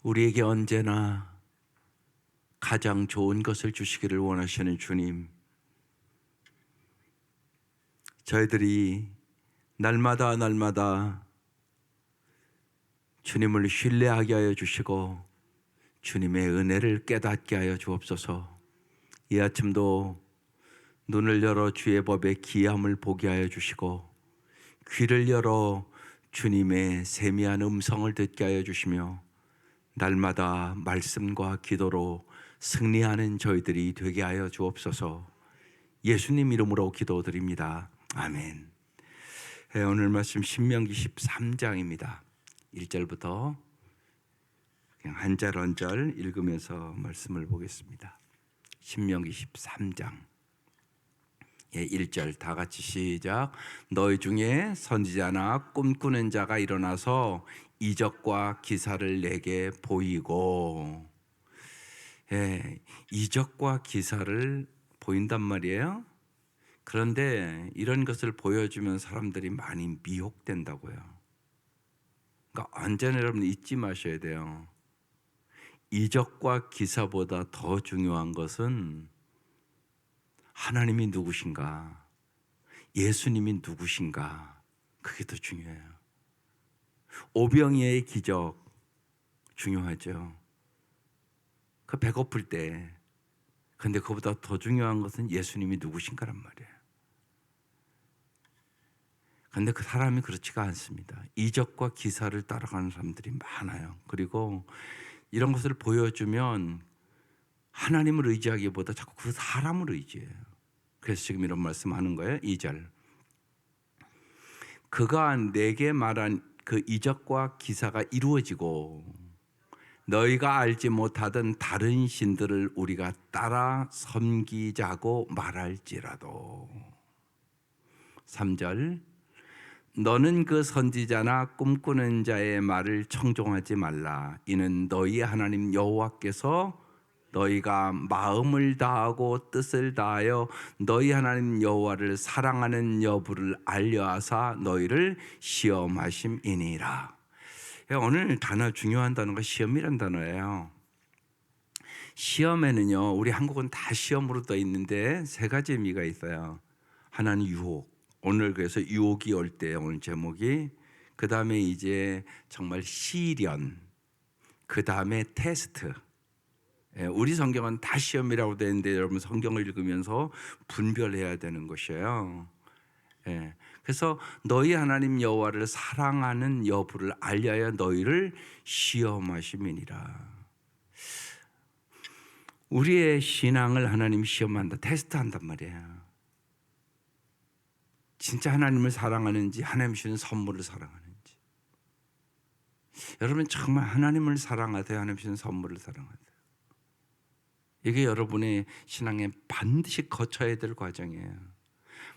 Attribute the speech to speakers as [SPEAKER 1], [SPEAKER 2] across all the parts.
[SPEAKER 1] 우리에게 언제나 가장 좋은 것을 주시기를 원하시는 주님, 저희들이 날마다 주님을 신뢰하게 하여 주시고 주님의 은혜를 깨닫게 하여 주옵소서. 이 아침도 눈을 열어 주의 법의 기함을 보게 하여 주시고 귀를 열어 주님의 세미한 음성을 듣게 하여 주시며 날마다 말씀과 기도로 승리하는 저희들이 되게 하여 주옵소서. 예수님 이름으로 기도드립니다. 아멘. 오늘 말씀 신명기 13장입니다. 1절부터 그냥 한 절 한 절 읽으면서 말씀을 보겠습니다. 신명기 13장 1절 다 같이 시작. 너희 중에 선지자나 꿈꾸는 자가 일어나서 이적과 기사를 내게 보이고, 이적과 기사를 보인단 말이에요. 그런데 이런 것을 보여주면 사람들이 많이 미혹된다고요. 그러니까 언제나 여러분 잊지 마셔야 돼요. 이적과 기사보다 더 중요한 것은 하나님이 누구신가, 예수님이 누구신가, 그게 더 중요해요. 오병이어의 기적 중요하죠. 그 배고플 때. 근데 그보다 더 중요한 것은 예수님이 누구신가란 말이에요. 근데 그 사람이 그렇지가 않습니다. 이적과 기사를 따라가는 사람들이 많아요. 그리고 이런 것을 보여주면 하나님을 의지하기보다 자꾸 그 사람을 의지해요. 그래서 지금 이런 말씀하는 거예요. 2절. 그가 내게 말한 그 이적과 기사가 이루어지고 너희가 알지 못하던 다른 신들을 우리가 따라 섬기자고 말할지라도. 3절. 너는 그 선지자나 꿈꾸는 자의 말을 청종하지 말라. 이는 너희 하나님 여호와께서 너희가 마음을 다하고 뜻을 다하여 너희 하나님 여호와를 사랑하는 여부를 알려하사 너희를 시험하심이니라. 오늘 단어, 중요한 단어가 시험이란 단어예요. 시험에는요, 우리 한국은 다 시험으로 떠 있는데 세 가지 의미가 있어요. 하나는 유혹. 오늘 그래서 유혹이 올 때 오늘 제목이, 그 다음에 이제 정말 시련, 그 다음에 테스트. 우리 성경은 다 시험이라고 되는데 여러분 성경을 읽으면서 분별해야 되는 것이에요. 그래서 너희 하나님 여호와를 사랑하는 여부를 알려야 너희를 시험하심이니라. 우리의 신앙을 하나님이 시험한다, 테스트한단 말이에요. 진짜 하나님을 사랑하는지, 하나님 주시는 선물을 사랑하는지. 여러분 정말 하나님을 사랑하세요? 하나님 주시는 선물을 사랑하세요? 이게 여러분의 신앙에 반드시 거쳐야 될 과정이에요.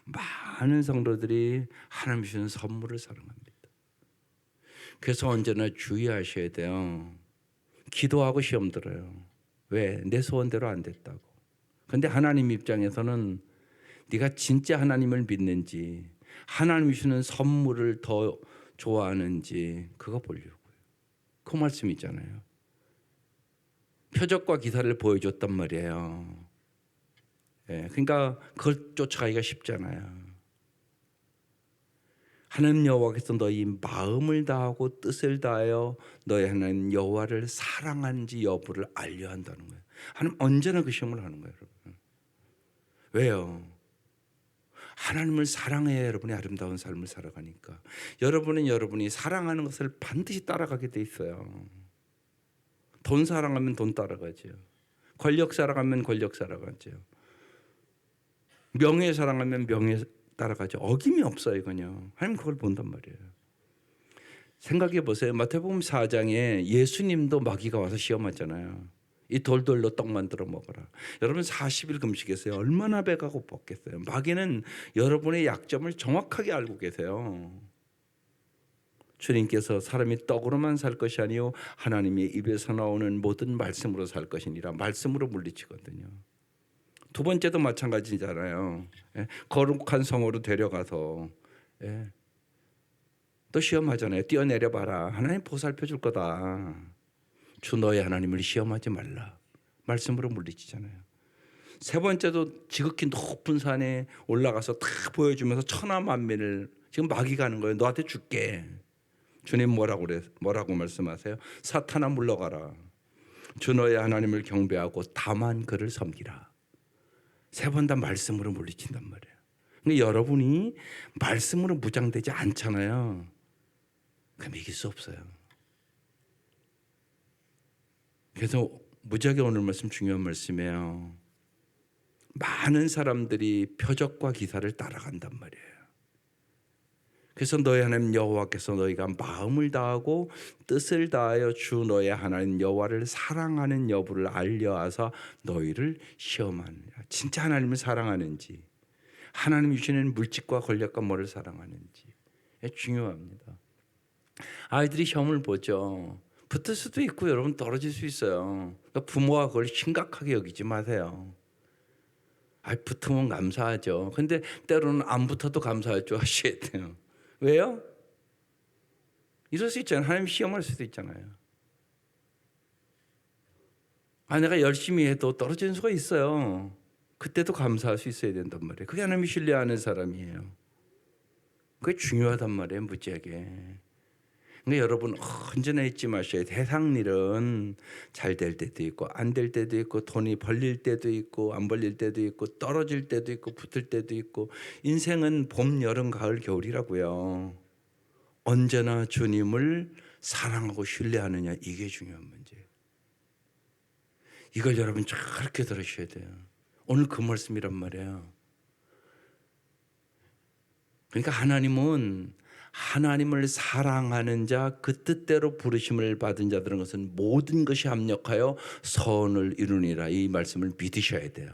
[SPEAKER 1] 많은 성도들이 하나님 주시는 선물을 사랑합니다. 그래서 언제나 주의하셔야 돼요. 기도하고 시험 들어요. 왜? 내 소원대로 안 됐다고. 그런데 하나님 입장에서는 네가 진짜 하나님을 믿는지, 하나님 주시는 선물을 더 좋아하는지 그거 보려고요. 그 말씀 있잖아요. 표적과 기사를 보여줬단 말이에요. 그러니까 그걸 쫓아가기가 쉽잖아요. 하나님 여호와께서 너희 마음을 다하고 뜻을 다하여 너희 하나님 여호와를 사랑하는지 여부를 알려 한다는 거예요. 하나님 언제나 그 시험을 하는 거예요, 여러분. 왜요? 하나님을 사랑해야 여러분이 아름다운 삶을 살아가니까. 여러분은 여러분이 사랑하는 것을 반드시 따라가게 돼 있어요. 돈 사랑하면 돈 따라가죠. 권력 사랑하면 권력 따라가죠. 명예 사랑하면 명예 따라가죠. 어김이 없어요, 그냥. 하나님 그걸 본단 말이에요. 생각해 보세요. 마태복음 4장에 예수님도 마귀가 와서 시험하잖아요. 이 돌돌로 떡 만들어 먹어라. 여러분 40일 금식했어요. 얼마나 배가 고팠겠어요. 마귀는 여러분의 약점을 정확하게 알고 계세요. 주님께서 사람이 떡으로만 살 것이 아니요 하나님의 입에서 나오는 모든 말씀으로 살 것이니라. 말씀으로 물리치거든요. 두 번째도 마찬가지잖아요. 거룩한 성으로 데려가서 또 시험하잖아요. 뛰어내려봐라. 하나님 보살펴 줄 거다. 주 너의 하나님을 시험하지 말라. 말씀으로 물리치잖아요. 세 번째도 지극히 높은 산에 올라가서 다 보여주면서 천하만민을 지금 마귀가 하는 거예요. 너한테 줄게. 주님 뭐라고 말씀하세요? 사탄아 물러가라. 주 너의 하나님을 경배하고 다만 그를 섬기라. 세 번 다 말씀으로 물리친단 말이에요. 그러니까 여러분이 말씀으로 무장되지 않잖아요. 그럼 이길 수 없어요. 그래서 무지하게 오늘 말씀 중요한 말씀이에요. 많은 사람들이 표적과 기사를 따라간단 말이에요. 그래서 너희 하나님 여호와께서 너희가 마음을 다하고 뜻을 다하여 주 너희 하나님 여호와를 사랑하는 여부를 알려하사 너희를 시험하느냐. 진짜 하나님을 사랑하는지, 하나님 주시는 물질과 권력과 뭐를 사랑하는지 중요합니다. 아이들이 시험을 보죠. 붙을 수도 있고 여러분 떨어질 수 있어요. 그러니까 부모가 그걸 심각하게 여기지 마세요. 붙으면 감사하죠. 근데 때로는 안 붙어도 감사할 줄 아셔야 돼요. 왜요? 이럴 수 있잖아요. 하나님 시험할 수도 있잖아요. 내가 열심히 해도 떨어지는 수가 있어요. 그때도 감사할 수 있어야 된단 말이에요. 그게 하나님이 신뢰하는 사람이에요. 그게 중요하단 말이에요. 무지하게. 그러니까 여러분 언제나 잊지 마셔야 돼요. 세상 일은 잘 될 때도 있고 안 될 때도 있고 돈이 벌릴 때도 있고 안 벌릴 때도 있고 떨어질 때도 있고 붙을 때도 있고 인생은 봄, 여름, 가을, 겨울이라고요. 언제나 주님을 사랑하고 신뢰하느냐 이게 중요한 문제예요. 이걸 여러분 그렇게 들으셔야 돼요. 오늘 그 말씀이란 말이에요. 그러니까 하나님을 사랑하는 자, 그 뜻대로 부르심을 받은 자들은 것은 모든 것이 합력하여 선을 이루니라. 이 말씀을 믿으셔야 돼요.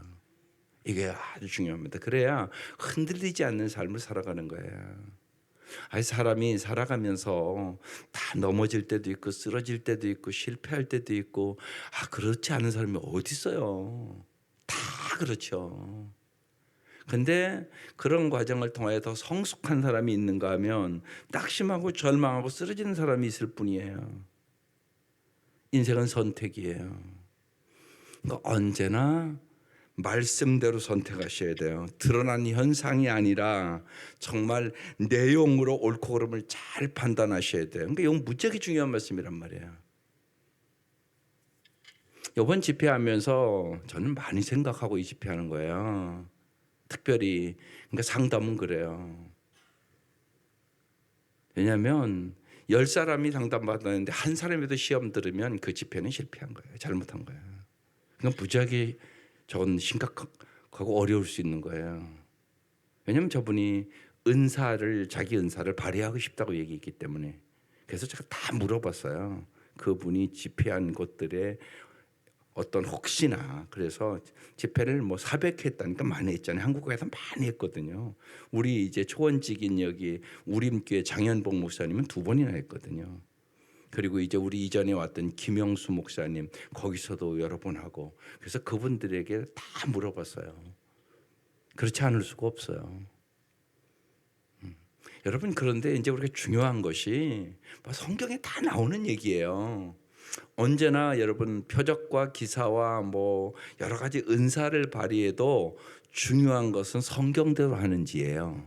[SPEAKER 1] 이게 아주 중요합니다. 그래야 흔들리지 않는 삶을 살아가는 거예요. 사람이 살아가면서 다 넘어질 때도 있고 쓰러질 때도 있고 실패할 때도 있고 그렇지 않은 사람이 어디 있어요. 다 그렇죠. 근데 그런 과정을 통해 더 성숙한 사람이 있는가 하면 낙심하고 절망하고 쓰러지는 사람이 있을 뿐이에요. 인생은 선택이에요. 그러니까 언제나 말씀대로 선택하셔야 돼요. 드러난 현상이 아니라 정말 내용으로 옳고 그름을 잘 판단하셔야 돼요. 그러니까 이건 무지하게 중요한 말씀이란 말이에요. 이번 집회하면서 저는 많이 생각하고 이 집회하는 거예요. 특별히 그러니까 상담은 그래요. 왜냐하면 10사람이 상담받았는데 한 사람이라도 시험 들으면 그 집회는 실패한 거예요. 잘못한 거예요. 그러니까 무지하게 저건 심각하고 어려울 수 있는 거예요. 왜냐하면 저분이 자기 은사를 발휘하고 싶다고 얘기했기 때문에. 그래서 제가 다 물어봤어요. 그분이 집회한 곳들에 어떤 혹시나 그래서 집회를 400회 했다니까 많이 했잖아요. 한국에서 많이 했거든요. 우리 이제 초원직인 여기 우림교회 장현복 목사님은 2번이나 했거든요. 그리고 이제 우리 이전에 왔던 김영수 목사님 거기서도 여러 번 하고 그래서 그분들에게 다 물어봤어요. 그렇지 않을 수가 없어요. 여러분 그런데 이제 우리가 중요한 것이 성경에 다 나오는 얘기예요. 언제나 여러분 표적과 기사와 여러 가지 은사를 발휘해도 중요한 것은 성경대로 하는지예요.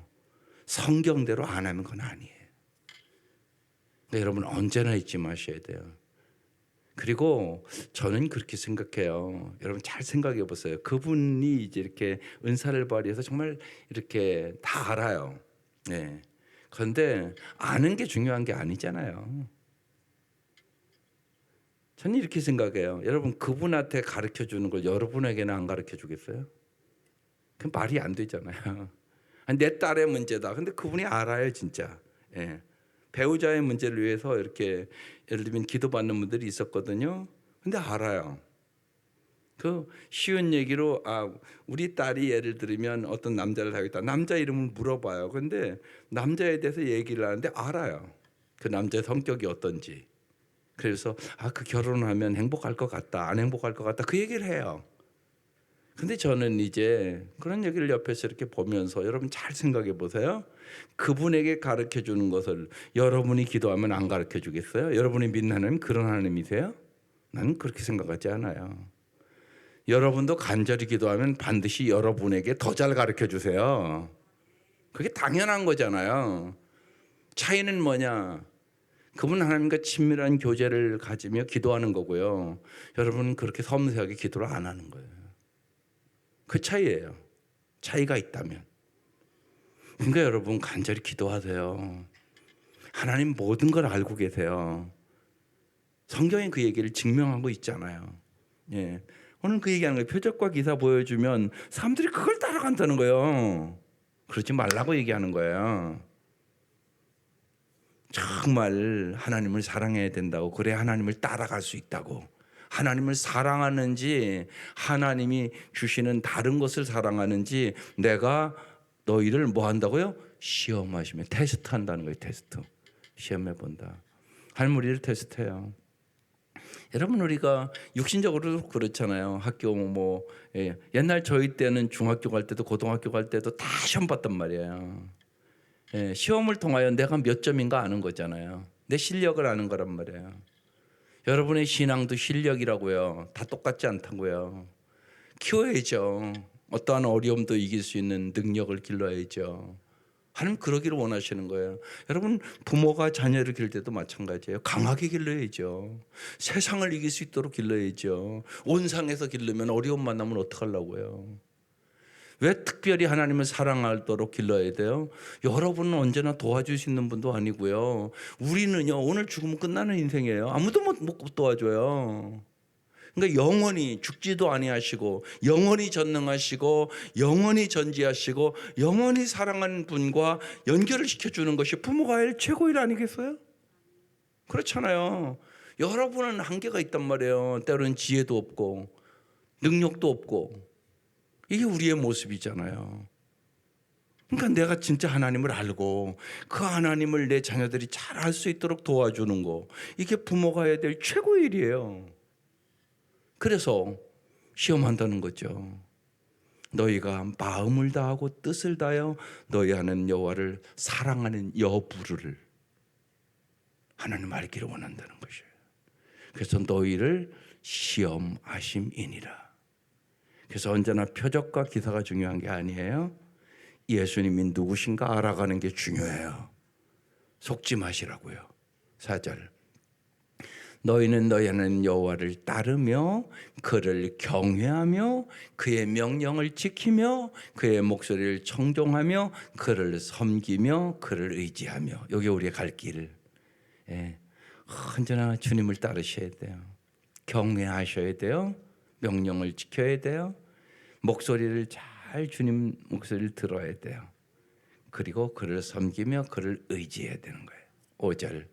[SPEAKER 1] 성경대로 안 하면 그건 아니에요. 그러니까 여러분 언제나 잊지 마셔야 돼요. 그리고 저는 그렇게 생각해요. 여러분 잘 생각해 보세요. 그분이 이제 이렇게 은사를 발휘해서 정말 이렇게 다 알아요. 네. 그런데 아는 게 중요한 게 아니잖아요. 저는 이렇게 생각해요. 여러분 그분한테 가르쳐 주는 걸 여러분에게는 안 가르쳐 주겠어요? 그 말이 안 되잖아요. 내 딸의 문제다. 근데 그분이 알아요, 진짜. 예. 배우자의 문제를 위해서 이렇게 예를 들면 기도받는 분들이 있었거든요. 근데 알아요. 그 쉬운 얘기로 우리 딸이 예를 들면 어떤 남자를 사귀었다. 남자 이름을 물어봐요. 근데 남자에 대해서 얘기를 하는데 알아요. 그 남자의 성격이 어떤지. 그래서 그 결혼하면 행복할 것 같다. 안 행복할 것 같다. 그 얘기를 해요. 근데 저는 이제 그런 얘기를 옆에서 이렇게 보면서 여러분 잘 생각해 보세요. 그분에게 가르쳐 주는 것을 여러분이 기도하면 안 가르쳐 주겠어요? 여러분이 믿는 하나님 그런 하나님이세요? 나는 그렇게 생각하지 않아요. 여러분도 간절히 기도하면 반드시 여러분에게 더 잘 가르쳐 주세요. 그게 당연한 거잖아요. 차이는 뭐냐? 그분 하나님과 친밀한 교제를 가지며 기도하는 거고요. 여러분은 그렇게 섬세하게 기도를 안 하는 거예요. 그 차이예요. 차이가 있다면. 그러니까 여러분 간절히 기도하세요. 하나님 모든 걸 알고 계세요. 성경이 그 얘기를 증명하고 있잖아요. 예. 오늘 그 얘기하는 거예요. 표적과 기사 보여주면 사람들이 그걸 따라간다는 거예요. 그러지 말라고 얘기하는 거예요. 정말 하나님을 사랑해야 된다고, 그래 하나님을 따라갈 수 있다고. 하나님을 사랑하는지 하나님이 주시는 다른 것을 사랑하는지 내가 너희를 뭐 한다고요? 시험하시면 테스트한다는 거예요. 테스트. 시험해 본다. 하나님 우리를 테스트해요. 여러분 우리가 육신적으로도 그렇잖아요. 학교 옛날 저희 때는 중학교 갈 때도 고등학교 갈 때도 다 시험 봤단 말이에요. 시험을 통하여 내가 몇 점인가 아는 거잖아요. 내 실력을 아는 거란 말이에요. 여러분의 신앙도 실력이라고요. 다 똑같지 않다고요. 키워야죠. 어떠한 어려움도 이길 수 있는 능력을 길러야죠. 하나님 그러기를 원하시는 거예요. 여러분 부모가 자녀를 기를 때도 마찬가지예요. 강하게 길러야죠. 세상을 이길 수 있도록 길러야죠. 온상에서 기르면 어려움 만나면 어떡하려고요. 왜 특별히 하나님을 사랑하도록 길러야 돼요? 여러분은 언제나 도와줄 수 있는 분도 아니고요. 우리는요 오늘 죽으면 끝나는 인생이에요. 아무도 못 도와줘요. 그러니까 영원히 죽지도 아니하시고 영원히 전능하시고 영원히 전지하시고 영원히 사랑하는 분과 연결을 시켜주는 것이 부모가 할 최고 일 아니겠어요? 그렇잖아요. 여러분은 한계가 있단 말이에요. 때로는 지혜도 없고 능력도 없고 이게 우리의 모습이잖아요. 그러니까 내가 진짜 하나님을 알고 그 하나님을 내 자녀들이 잘 알 수 있도록 도와주는 거, 이게 부모가 해야 될 최고의 일이에요. 그래서 시험한다는 거죠. 너희가 마음을 다하고 뜻을 다하여 너희 하는 여호와를 사랑하는 여부를 하나님 알기를 원한다는 것이에요. 그래서 너희를 시험하심이니라. 그래서 언제나 표적과 기사가 중요한 게 아니에요. 예수님이 누구신가 알아가는 게 중요해요. 속지 마시라고요. 4절. 너희는 너희 하나님 여호와를 따르며 그를 경외하며 그의 명령을 지키며 그의 목소리를 청종하며 그를 섬기며 그를 의지하며. 여기 우리의 갈 길. 언제나 주님을 따르셔야 돼요. 경외하셔야 돼요. 명령을 지켜야 돼요. 목소리를 잘 주님 목소리를 들어야 돼요. 그리고 그를 섬기며 그를 의지해야 되는 거예요. 5절.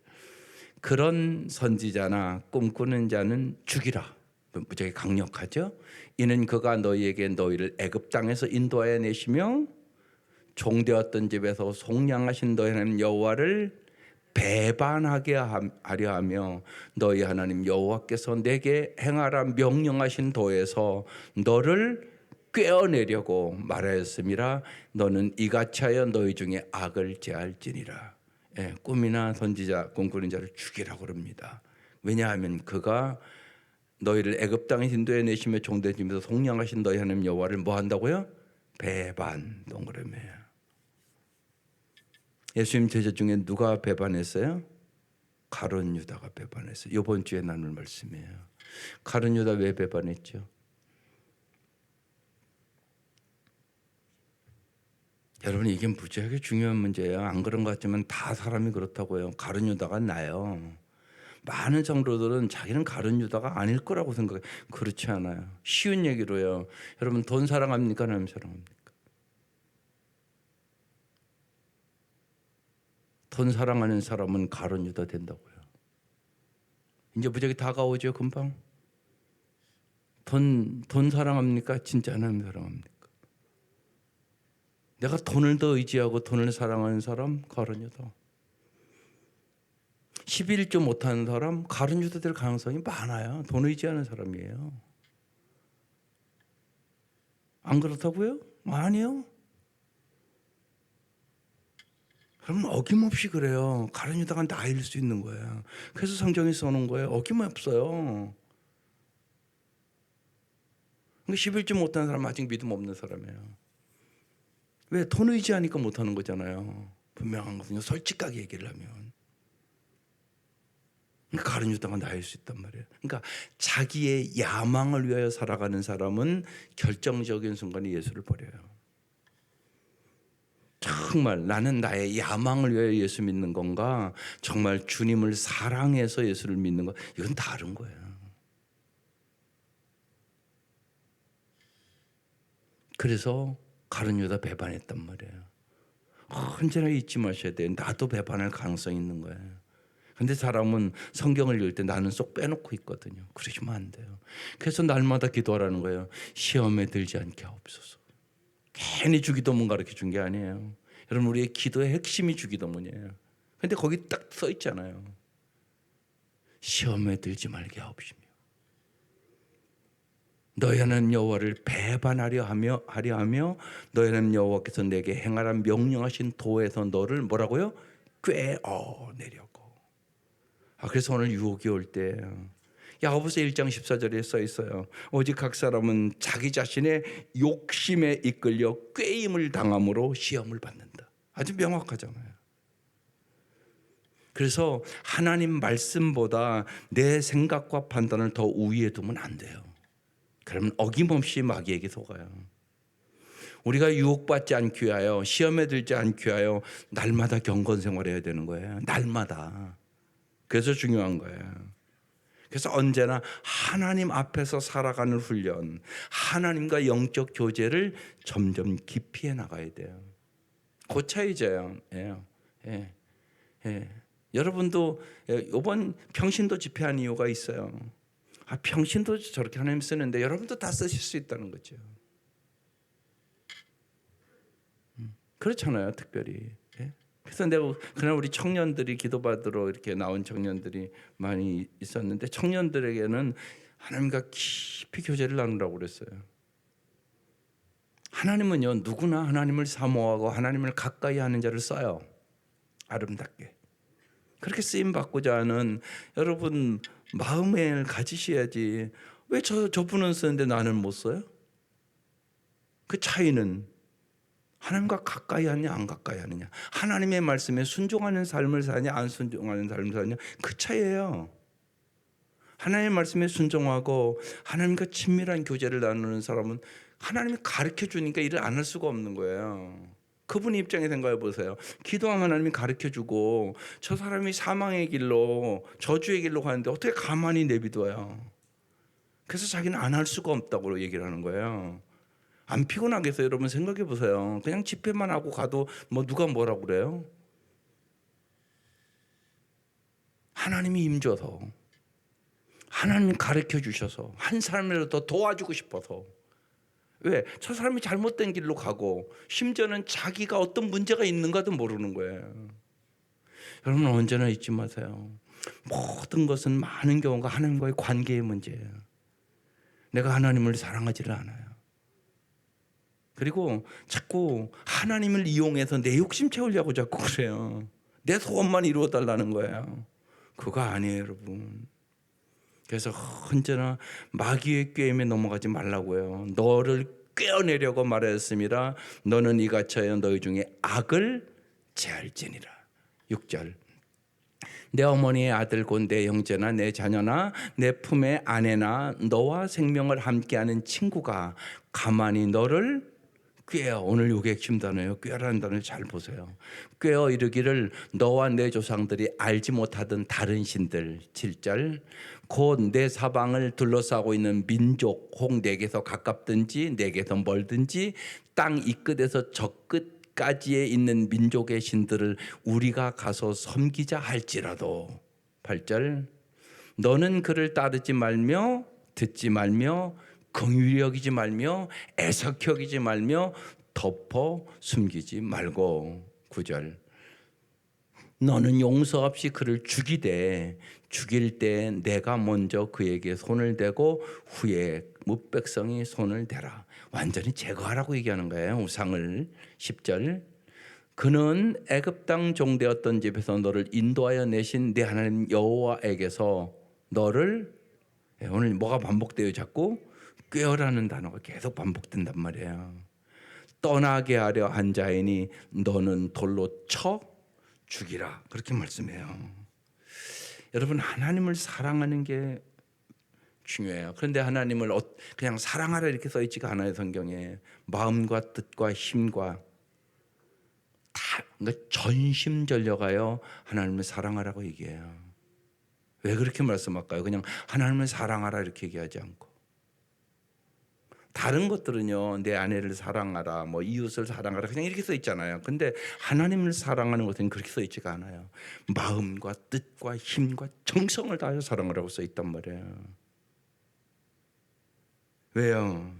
[SPEAKER 1] 그런 선지자나 꿈꾸는 자는 죽이라. 무지하게 강력하죠. 이는 그가 너희에게 너희를 애굽 땅에서 인도하여 내시며 종되었던 집에서 속량하신 너희 하나님 여호와를 배반하게 하려 하며 너희 하나님 여호와께서 내게 행하라 명령하신 도에서 너를 꿰어내려고 말하였음이라. 너는 이같이 하여 너희 중에 악을 제할지니라. 꿈이나 선지자 꿈꾸는 자를 죽이라고 그럽니다. 왜냐하면 그가 너희를 애굽 땅에 인도해 내시며 종된 집에서 속량하신 너희 하나님 여호와를 뭐 한다고요? 배반 동그라미예요. 예수님 제자 중에 누가 배반했어요? 가룟 유다가 배반했어요. 이번 주에 나눌 말씀이에요. 가룟 유다 왜 배반했죠? 여러분 이게 무지하게 중요한 문제예요. 안 그런 것 같지만 다 사람이 그렇다고요. 가룟 유다가 나요. 많은 성도들은 자기는 가룟 유다가 아닐 거라고 생각해요. 그렇지 않아요. 쉬운 얘기로요. 여러분 돈 사랑합니까? 하나님 사랑합니까? 돈 사랑하는 사람은 가룟 유다 된다고요. 이제 무지하게 다가오죠. 금방. 돈 사랑합니까? 진짜 하나님 사랑합니까? 내가 돈을 더 의지하고 돈을 사랑하는 사람 가룟 유다. 11조 못하는 사람 가룟 유다 될 가능성이 많아요. 돈 의지하는 사람이에요. 안 그렇다고요? 아니요. 그러면 어김없이 그래요. 가룟 유다가 나일 수 있는 거예요. 그래서 성경에 써놓은 거예요. 어김없어요. 11주 못하는 사람은 아직 믿음 없는 사람이에요. 왜? 돈 의지하니까 못하는 거잖아요. 분명한 것은요, 솔직하게 얘기를 하면. 그러니까 가룟 유다가 나일 수 있단 말이에요. 그러니까 자기의 야망을 위하여 살아가는 사람은 결정적인 순간에 예수를 버려요. 정말 나는 나의 야망을 위하여 예수 믿는 건가, 정말 주님을 사랑해서 예수를 믿는 것, 이건 다른 거예요. 그래서 가룟 유다 배반했단 말이에요. 언제나 잊지 마셔야 돼요. 나도 배반할 가능성이 있는 거예요. 근데 사람은 성경을 읽을 때 나는 쏙 빼놓고 있거든요. 그러시면 안 돼요. 그래서 날마다 기도하라는 거예요. 시험에 들지 않게 하옵소서. 괜히 주기도문 가르쳐 준 게 아니에요. 여러분, 우리의 기도의 핵심이 주기도문이에요. 근데 거기 딱 써 있잖아요. 시험에 들지 말게 하옵시며 너희 하나님 여호와를 배반하려 하며 너희 하나님 여호와께서 내게 행하라 명령하신 도에서 너를 뭐라고요? 꿰어내려고. 그래서 오늘 유혹이 올 때 야고보서 1장 14절에 써 있어요. 오직 각 사람은 자기 자신의 욕심에 이끌려 꾀임을 당함으로 시험을 받는다. 아주 명확하잖아요. 그래서 하나님 말씀보다 내 생각과 판단을 더 우위에 두면 안 돼요. 그러면 어김없이 마귀에게 속아요. 우리가 유혹받지 않기 위하여, 시험에 들지 않기 위하여 날마다 경건 생활해야 되는 거예요. 날마다. 그래서 중요한 거예요. 그래서 언제나 하나님 앞에서 살아가는 훈련, 하나님과 영적 교제를 점점 깊이 해 나가야 돼요. 그 차이죠. 예. 여러분도 이번 평신도 집회한 이유가 있어요. 평신도 저렇게 하나님 쓰는데 여러분도 다 쓰실 수 있다는 거죠. 그렇잖아요, 특별히. 그래서 내가 그날 우리 청년들이 기도받으러 이렇게 나온 청년들이 많이 있었는데 청년들에게는 하나님과 깊이 교제를 나누라고 그랬어요. 하나님은요, 누구나 하나님을 사모하고 하나님을 가까이 하는 자를 써요. 아름답게. 그렇게 쓰임 받고자 하는 여러분 마음을 가지셔야지. 왜 저분은 쓰는데 나는 못 써요? 그 차이는 하나님과 가까이 하느냐 안 가까이 하느냐, 하나님의 말씀에 순종하는 삶을 사냐 안 순종하는 삶을 사냐, 그 차이예요. 하나님의 말씀에 순종하고 하나님과 친밀한 교제를 나누는 사람은 하나님이 가르쳐 주니까 일을 안 할 수가 없는 거예요. 그분의 입장에 생각해 보세요. 기도하면 하나님이 가르쳐 주고 저 사람이 사망의 길로, 저주의 길로 가는데 어떻게 가만히 내비둬요? 그래서 자기는 안 할 수가 없다고 얘기를 하는 거예요. 안 피곤하겠어요? 여러분 생각해 보세요. 그냥 집회만 하고 가도 뭐 누가 뭐라고 그래요? 하나님이 임줘서, 하나님이 가르쳐 주셔서, 한 사람이라도 더 도와주고 싶어서. 왜? 저 사람이 잘못된 길로 가고 심지어는 자기가 어떤 문제가 있는가도 모르는 거예요. 여러분 언제나 잊지 마세요. 모든 것은 많은 경우가 하나님과의 관계의 문제예요. 내가 하나님을 사랑하지를 않아요. 그리고 자꾸 하나님을 이용해서 내 욕심 채우려고 자꾸 그래요. 내 소원만 이루어달라는 거예요. 그거 아니에요, 여러분. 그래서 언제나 마귀의 꾀임에 넘어가지 말라고요. 너를 꿰어내려고 말하였음이라 너는 이같이 하여 너희 중에 악을 제할지니라. 6절. 내 어머니의 아들 곧 내 형제나 내 자녀나 내 품의 아내나 너와 생명을 함께하는 친구가 가만히 너를 꾀어, 오늘 요게 핵심 단어예요. 꾀어라는 단어를 잘 보세요. 꾀어 이르기를 너와 내 조상들이 알지 못하던 다른 신들. 7절. 곧 내 사방을 둘러싸고 있는 민족, 혹 내게서 가깝든지 내게서 멀든지 땅 이 끝에서 저 끝까지에 있는 민족의 신들을 우리가 가서 섬기자 할지라도. 8절. 너는 그를 따르지 말며 듣지 말며 긍휼히 여기지 말며 애석히 여기지 말며 덮어 숨기지 말고. 9절. 너는 용서 없이 그를 죽일 때 내가 먼저 그에게 손을 대고 후에 뭇백성이 손을 대라. 완전히 제거하라고 얘기하는 거예요, 우상을. 10절. 그는 애굽 땅 종되었던 집에서 너를 인도하여 내신 내 하나님 여호와에게서 너를, 오늘 뭐가 반복돼요 자꾸? 꾀어라는 단어가 계속 반복된단 말이에요. 떠나게 하려 한 자이니 너는 돌로 쳐 죽이라. 그렇게 말씀해요. 여러분, 하나님을 사랑하는 게 중요해요. 그런데 하나님을 그냥 사랑하라 이렇게 써 있지가 않아요. 성경에 마음과 뜻과 힘과 다, 그러니까 전심전력하여 하나님을 사랑하라고 얘기해요. 왜 그렇게 말씀할까요? 그냥 하나님을 사랑하라 이렇게 얘기하지 않고, 다른 것들은요, 내 아내를 사랑하라, 뭐 이웃을 사랑하라 그냥 이렇게 써 있잖아요. 근데 하나님을 사랑하는 것은 그렇게 써 있지가 않아요. 마음과 뜻과 힘과 정성을 다해서 사랑하라고 써 있단 말이에요. 왜요?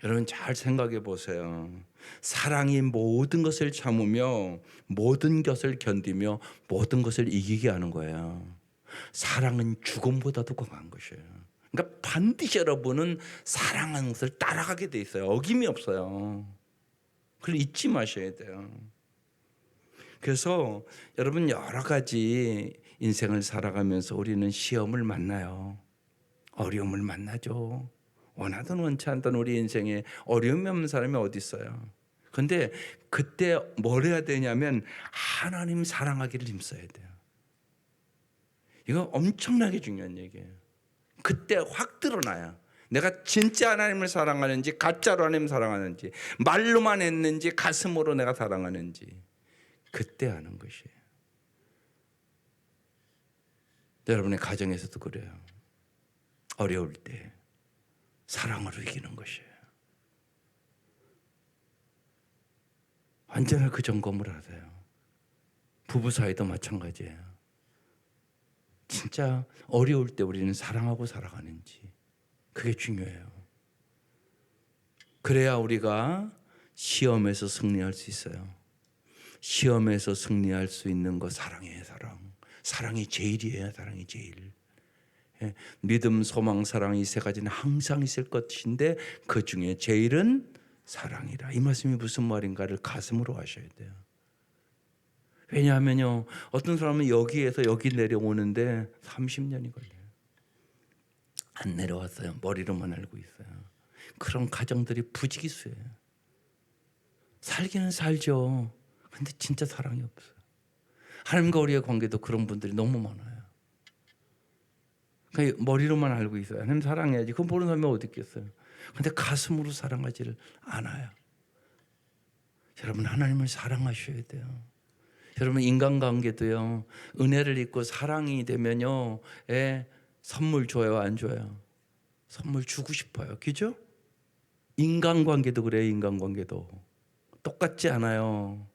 [SPEAKER 1] 여러분 잘 생각해 보세요. 사랑이 모든 것을 참으며 모든 것을 견디며 모든 것을 이기게 하는 거예요. 사랑은 죽음보다도 강한 것이에요. 그러니까 반드시 여러분은 사랑하는 것을 따라가게 돼 있어요. 어김이 없어요. 그걸 잊지 마셔야 돼요. 그래서 여러분 여러 가지 인생을 살아가면서 우리는 시험을 만나요. 어려움을 만나죠. 원하든 원치 않던 우리 인생에 어려움이 없는 사람이 어디 있어요. 그런데 그때 뭘 해야 되냐면 하나님 사랑하기를 힘써야 돼요. 이거 엄청나게 중요한 얘기예요. 그때 확 드러나요. 내가 진짜 하나님을 사랑하는지 가짜로 하나님 사랑하는지 말로만 했는지 가슴으로 내가 사랑하는지 그때 아는 것이에요. 여러분의 가정에서도 그래요. 어려울 때 사랑으로 이기는 것이에요. 언제나 그 점검을 하세요. 부부 사이도 마찬가지예요. 진짜 어려울 때 우리는 사랑하고 살아가는지 그게 중요해요. 그래야 우리가 시험에서 승리할 수 있어요. 시험에서 승리할 수 있는 거 사랑이에요. 사랑이 제일이에요. 사랑이 제일. 믿음, 소망, 사랑 이 세 가지는 항상 있을 것인데 그 중에 제일은 사랑이라. 이 말씀이 무슨 말인가를 가슴으로 하셔야 돼요. 왜냐하면요, 어떤 사람은 여기에서 여기 내려오는데 30년이 걸려요. 안 내려왔어요. 머리로만 알고 있어요. 그런 가정들이 부지기수예요. 살기는 살죠. 근데 진짜 사랑이 없어요. 하나님과 우리의 관계도 그런 분들이 너무 많아요. 그러니까 머리로만 알고 있어요. 하나님 사랑해야지. 그건 모르는 사람이 어디 있겠어요. 근데 가슴으로 사랑하지를 않아요. 여러분, 하나님을 사랑하셔야 돼요. 여러분, 인간관계도요, 은혜를 입고 사랑이 되면요, 선물 줘요, 안 줘요? 선물 주고 싶어요. 그죠? 인간관계도 그래요. 인간관계도 똑같지 않아요.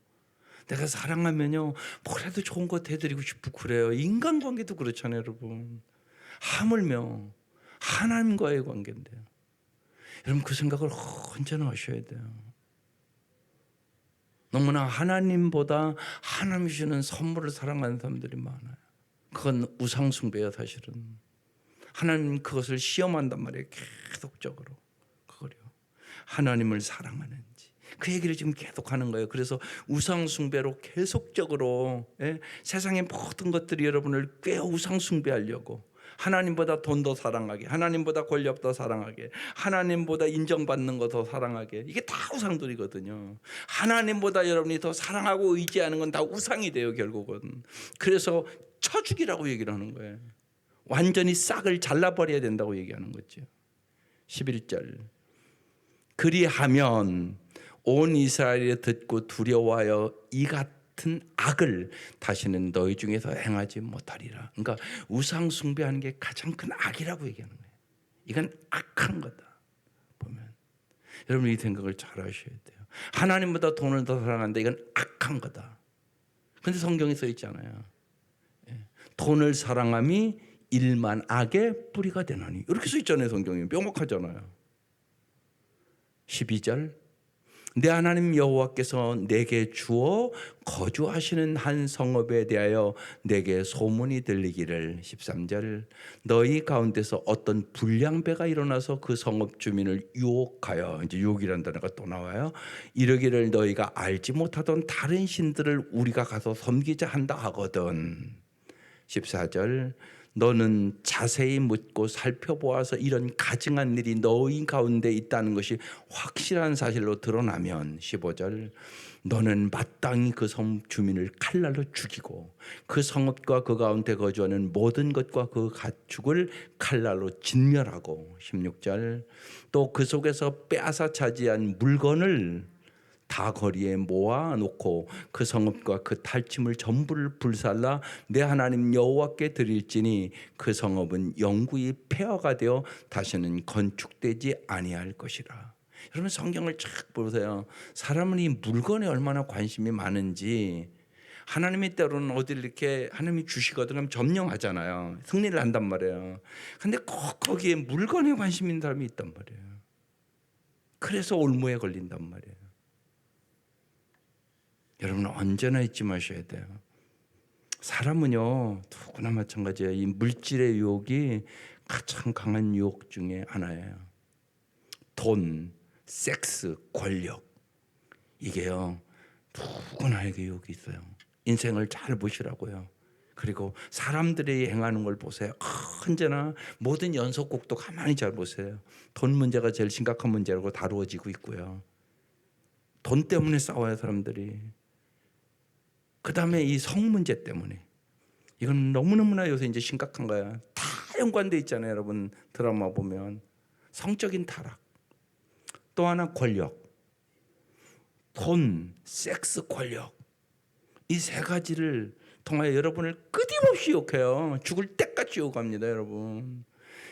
[SPEAKER 1] 내가 사랑하면요, 뭐라도 좋은 것 해드리고 싶고 그래요. 인간관계도 그렇잖아요, 여러분. 하물며 하나님과의 관계인데요. 여러분, 그 생각을 언제나 하셔야 돼요. 너무나 하나님보다 하나님 주시는 선물을 사랑하는 사람들이 많아요. 그건 우상숭배예요, 사실은. 하나님 그것을 시험한단 말이에요. 계속적으로. 그거요. 하나님을 사랑하는지. 그 얘기를 지금 계속 하는 거예요. 그래서 우상숭배로 계속적으로 세상의 모든 것들이 여러분을 꿰어 우상숭배하려고, 하나님보다 돈 더 사랑하게, 하나님보다 권력 더 사랑하게, 하나님보다 인정받는 거 더 사랑하게, 이게 다 우상들이거든요. 하나님보다 여러분이 더 사랑하고 의지하는 건 다 우상이 돼요, 결국은. 그래서 쳐 죽이라고 얘기를 하는 거예요. 완전히 싹을 잘라버려야 된다고 얘기하는 거죠. 11절. 그리하면 온 이스라엘이 듣고 두려워하여 이 같은 악을 다시는 너희 중에서 행하지 못하리라. 그러니까 우상 숭배하는 게 가장 큰 악이라고 얘기하는 거예요. 이건 악한 거다. 보면 여러분, 이 생각을 잘 하셔야 돼요. 하나님보다 돈을 더 사랑한다. 이건 악한 거다. 그런데 성경에 써 있잖아요. 돈을 사랑함이 일만 악의 뿌리가 되나니. 이렇게 써 있잖아요. 성경에 명확하잖아요. 12절. 내 하나님 여호와께서 내게 주어 거주하시는 한 성읍에 대하여 내게 소문이 들리기를. 13절. 너희 가운데서 어떤 불량배가 일어나서 그 성읍 주민을 유혹하여, 이제 유혹이라는 단어가 또 나와요. 이러기를 너희가 알지 못하던 다른 신들을 우리가 가서 섬기자 한다 하거든. 14절. 너는 자세히 묻고 살펴보아서 이런 가증한 일이 너희 가운데 있다는 것이 확실한 사실로 드러나면 15절 너는 마땅히 그 성 주민을 칼날로 죽이고 그 성읍과 그 가운데 거주하는 모든 것과 그 가축을 칼날로 진멸하고 16절 또 그 속에서 빼앗아 차지한 물건을 다 거리에 모아놓고 그 성읍과 그 탈취물 전부를 불살라 내 하나님 여호와께 드릴지니 그 성읍은 영구히 폐허가 되어 다시는 건축되지 아니할 것이라. 여러분 성경을 쫙 보세요. 사람은 이 물건에 얼마나 관심이 많은지. 하나님이 때로는 어디를 이렇게 하나님이 주시거든 하면 점령하잖아요. 승리를 한단 말이에요. 근데 꼭 거기에 물건에 관심 있는 사람이 있단 말이에요. 그래서 올무에 걸린단 말이에요. 여러분 언제나 잊지 마셔야 돼요. 사람은요 누구나 마찬가지예요. 이 물질의 유혹이 가장 강한 유혹 중에 하나예요. 돈, 섹스, 권력 이게요 누구나에게 유혹이 있어요. 인생을 잘 보시라고요. 그리고 사람들이 행하는 걸 보세요. 언제나 모든 연속곡도 가만히 잘 보세요. 돈 문제가 제일 심각한 문제라고 다루어지고 있고요. 돈 때문에 싸워요 사람들이. 그 다음에 이 성 문제 때문에 이건 너무너무나 요새 이제 심각한 거야. 다 연관돼 있잖아요 여러분. 드라마 보면 성적인 타락, 또 하나 권력, 돈, 섹스, 권력 이 세 가지를 통하여 여러분을 끊임없이 유혹해요. 죽을 때까지 유혹합니다 여러분.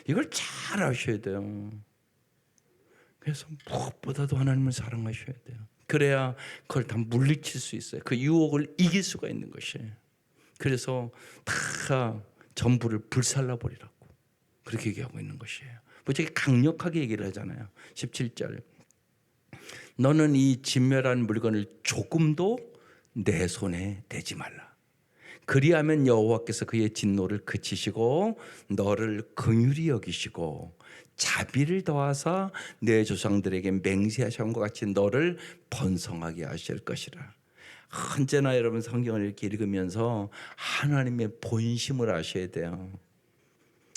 [SPEAKER 1] 이걸 잘 아셔야 돼요. 그래서 무엇보다도 하나님을 사랑하셔야 돼요. 그래야 그걸 다 물리칠 수 있어요. 그 유혹을 이길 수가 있는 것이에요. 그래서 다 전부를 불살라 버리라고 그렇게 얘기하고 있는 것이에요. 되게 강력하게 얘기를 하잖아요. 17절 너는 이 진멸한 물건을 조금도 내 손에 대지 말라. 그리하면 여호와께서 그의 진노를 그치시고 너를 긍휼히 여기시고 자비를 더하사 내 조상들에게 맹세하신 것 같이 너를 번성하게 하실 것이라. 언제나 여러분 성경을 이렇게 읽으면서 하나님의 본심을 아셔야 돼요.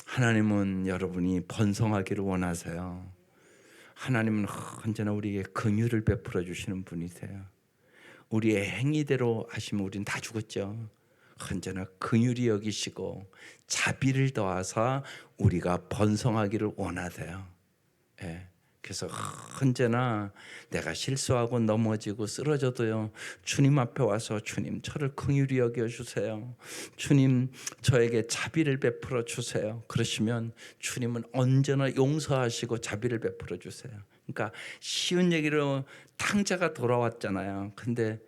[SPEAKER 1] 하나님은 여러분이 번성하기를 원하세요. 하나님은 언제나 우리에게 긍휼을 베풀어 주시는 분이세요. 우리의 행위대로 하시면 우리는 다 죽었죠. 언제나 긍휼히 여기시고 자비를 더하사 우리가 번성하기를 원하세요. 예. 그래서 언제나 내가 실수하고 넘어지고 쓰러져도요 주님 앞에 와서 주님 저를 긍휼히 여겨주세요. 주님 저에게 자비를 베풀어 주세요. 그러시면 주님은 언제나 용서하시고 자비를 베풀어 주세요. 그러니까 쉬운 얘기로 탕자가 돌아왔잖아요. 근데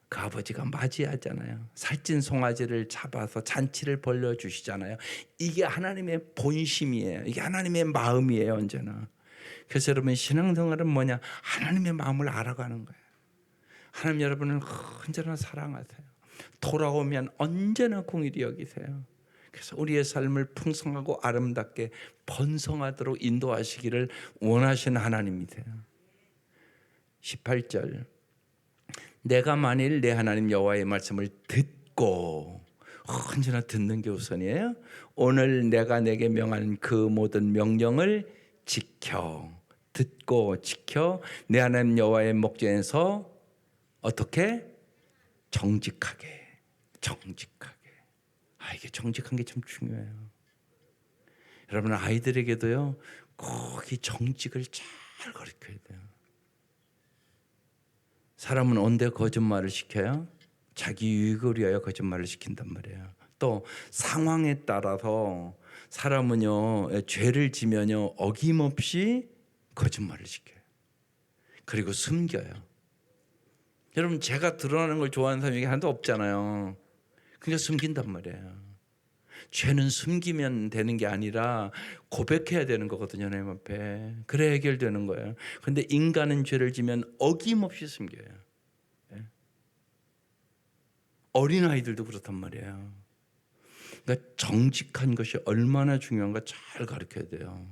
[SPEAKER 1] 그 아버지가 맞이하잖아요. 살찐 송아지를 잡아서 잔치를 벌려주시잖아요. 이게 하나님의 본심이에요. 이게 하나님의 마음이에요 언제나. 그래서 여러분 신앙생활은 뭐냐? 하나님의 마음을 알아가는 거예요. 하나님 여러분을 언제나 사랑하세요. 돌아오면 언제나 긍휼히 여기세요. 그래서 우리의 삶을 풍성하고 아름답게 번성하도록 인도하시기를 원하시는 하나님이세요. 18절 내가 만일 내 하나님 여호와의 말씀을 듣고 언제나 듣는 게 우선이에요. 오늘 내가 내게 명한 그 모든 명령을 지켜 듣고 지켜 내 하나님 여호와의 목전에서 어떻게 정직하게 이게 정직한 게 참 중요해요. 여러분 아이들에게도요 꼭 이 정직을 잘 가르쳐야 돼요. 사람은 언제 거짓말을 시켜요? 자기 유익을 위하여 거짓말을 시킨단 말이에요. 또 상황에 따라서 사람은요 죄를 지면요 어김없이 거짓말을 시켜요. 그리고 숨겨요. 여러분 제가 드러나는 걸 좋아하는 사람이 하나도 없잖아요. 그러니까 숨긴단 말이에요. 죄는 숨기면 되는 게 아니라 고백해야 되는 거거든요 하나님 앞에. 그래 해결되는 거예요. 그런데 인간은 죄를 지면 어김없이 숨겨요. 어린아이들도 그렇단 말이에요. 그러니까 정직한 것이 얼마나 중요한가 잘 가르쳐야 돼요.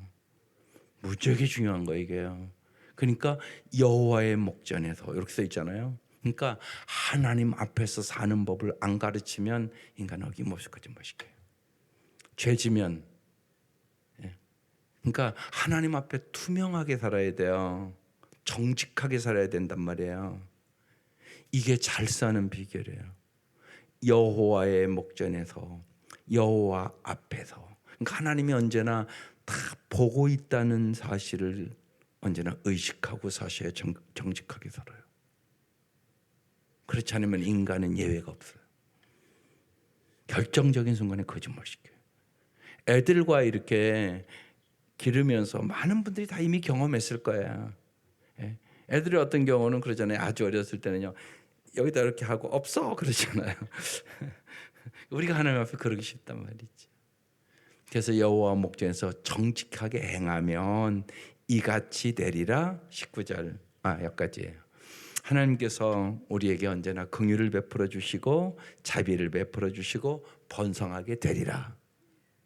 [SPEAKER 1] 무지하게 중요한 거예요 이게요. 그러니까 여호와의 목전에서 이렇게 써 있잖아요. 그러니까 하나님 앞에서 사는 법을 안 가르치면 인간은 어김없이 거짓말 시켜요. 죄지면. 그러니까 하나님 앞에 투명하게 살아야 돼요. 정직하게 살아야 된단 말이에요. 이게 잘 사는 비결이에요. 여호와의 목전에서, 여호와 앞에서. 그러니까 하나님이 언제나 다 보고 있다는 사실을 언제나 의식하고 사셔야 정직하게 살아요. 그렇지 않으면 인간은 예외가 없어요. 결정적인 순간에 거짓말시켜요. 애들과 이렇게 기르면서 많은 분들이 다 이미 경험했을 거예요. 애들이 어떤 경우는 그러잖아요. 아주 어렸을 때는요, 여기다 이렇게 하고 없어 그러잖아요. 우리가 하나님 앞에 그러기 쉽단 말이지. 그래서 여호와 목전에서 정직하게 행하면 이같이 되리라. 19절 여기까지예요. 하나님께서 우리에게 언제나 긍휼을 베풀어 주시고 자비를 베풀어 주시고 번성하게 되리라.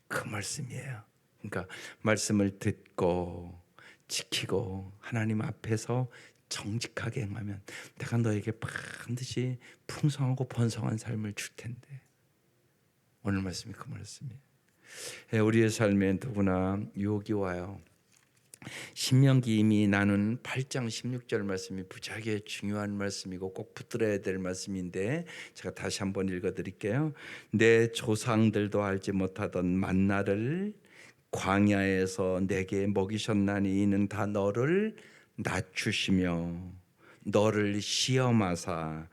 [SPEAKER 1] 그 말씀이에요. 그러니까 말씀을 듣고 지키고 하나님 앞에서 정직하게 행하면 내가 너에게 반드시 풍성하고 번성한 삶을 줄 텐데. 오늘 말씀이 그 말씀이에요. 우리의 삶에 누구나 유혹이 와요. 신명기 이미 나눈 8장 16절 말씀이 무지하게 중요한 말씀이고 꼭 붙들어야 될 말씀인데 제가 다시 한번 읽어드릴게요. 내 조상들도 알지 못하던 만나를 광야에서 내게 먹이셨나니 이는 다 너를 낮추시며 너를 시험하사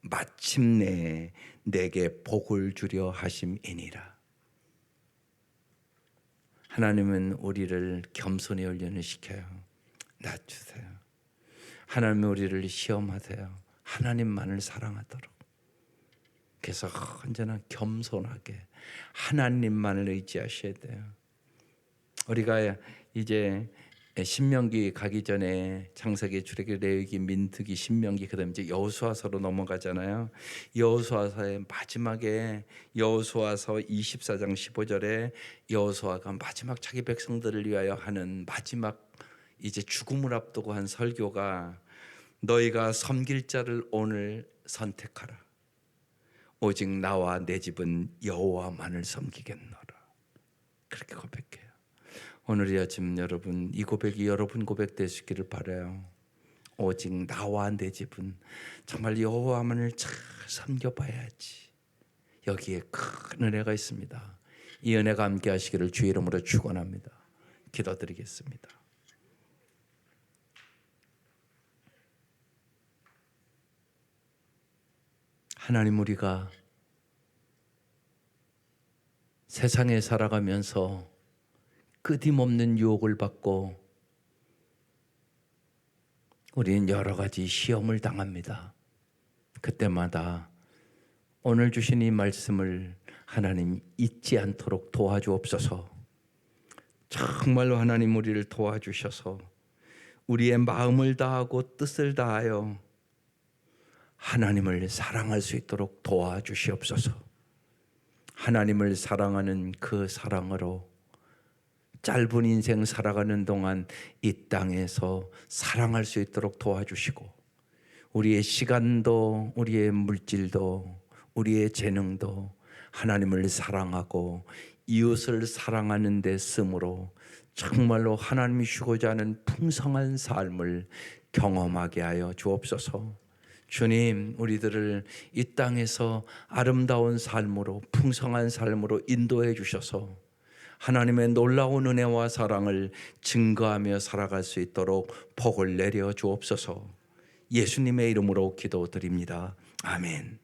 [SPEAKER 1] 마침내 내게 복을 주려 하심이니라. 하나님은 우리를 겸손의 훈련을 시켜요. 낮추세요. 하나님은 우리를 시험하세요. 하나님만을 사랑하도록. 그래서 언제나 겸손하게 하나님만을 의지하셔야 돼요. 우리가 이제 신명기 가기 전에 창세기, 출애굽기, 레위기, 민수기, 신명기, 그다음에 이제 여호수아서로 넘어가잖아요. 여호수아서의 마지막에 여호수아서 24장 15절에 여호수아가 마지막 자기 백성들을 위하여 하는 마지막 이제 죽음을 앞두고 한 설교가 너희가 섬길 자를 오늘 선택하라. 오직 나와 내 집은 여호와만을 섬기겠노라. 그렇게 고백해요. 오늘 이 아침 여러분 이 고백이 여러분 고백 되시기를 바라요. 오직 나와 내 집은 정말 여호와만을 잘 섬겨봐야지. 여기에 큰 은혜가 있습니다. 이 은혜가 함께 하시기를 주의 이름으로 축원합니다. 기도드리겠습니다. 하나님, 우리가 세상에 살아가면서 끊임없는 유혹을 받고 우리는 여러 가지 시험을 당합니다. 그때마다 오늘 주신 이 말씀을 하나님 잊지 않도록 도와주옵소서. 정말로 하나님 우리를 도와주셔서 우리의 마음을 다하고 뜻을 다하여 하나님을 사랑할 수 있도록 도와주시옵소서. 하나님을 사랑하는 그 사랑으로 짧은 인생 살아가는 동안 이 땅에서 사랑할 수 있도록 도와주시고 우리의 시간도 우리의 물질도 우리의 재능도 하나님을 사랑하고 이웃을 사랑하는 데 쓰므로 정말로 하나님이 주고자 하는 풍성한 삶을 경험하게 하여 주옵소서. 주님, 우리들을 이 땅에서 아름다운 삶으로 풍성한 삶으로 인도해 주셔서 하나님의 놀라운 은혜와 사랑을 증거하며 살아갈 수 있도록 복을 내려 주옵소서. 예수님의 이름으로 기도드립니다. 아멘.